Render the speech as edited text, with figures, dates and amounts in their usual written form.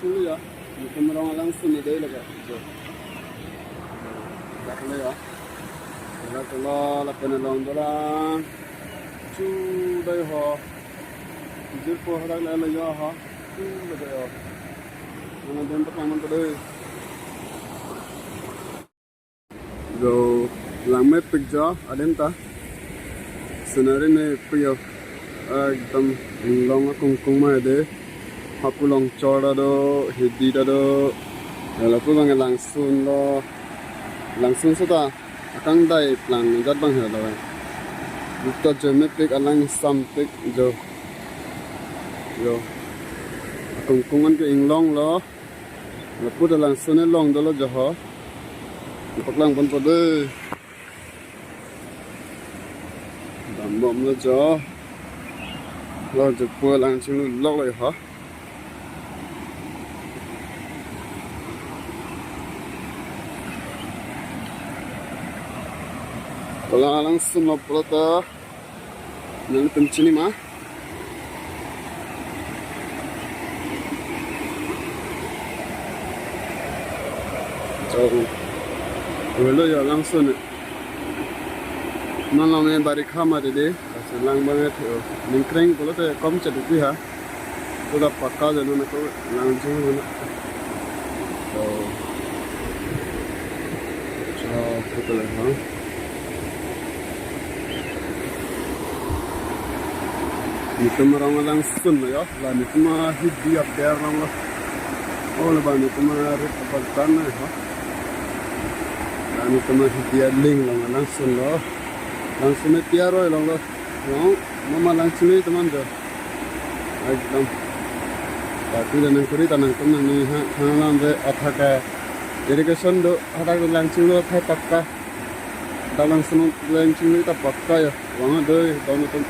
langsung ya. Mungkin orang langsung ni deh lagi. Tak boleh ya. Kalau la penalong dolang, cu deh ha. Jil po harang la ya ha. Cu deh ya. Mana dem tak mana deh. Jo lang met picture ada entah. Senari ni pria एकदम long kungkung mah deh. Hapulong cora do, hidi do. Lalu bang langsung sudah akan dai plan jat bang hela bang. Buka geometrik alang sampik jo. Kungkungan ke inglong lo. Lalu dah langsung ni long dolo jo. Paklang pun pada. Bom lo jo. Lo jepul langsung lok lagi ha. Kalau langsung lo pelata, nanti pencini mah. Jauh. Kalau ya langsung. Malam ni bari khamar deh. Lang banget. Ningkring kalau tu kom ceduk dia. Sudah pakar jadi nak langsung nak. So betul lah. Itu orang langsung ya, lah itu mah hidup biar orang lah. Oh lepas itu mah apa tanah ya, lah itu mah hidup ling orang langsung lah, langsung itu biar orang lah. Mama langsung itu teman tu, एकदम. Tapi dan yang kuri tanah tu nang ni hang be athaka, irrigation do ada langsung lo thay pakka, dah langsung langsung itu pakka ya, wang ada, tahun itu.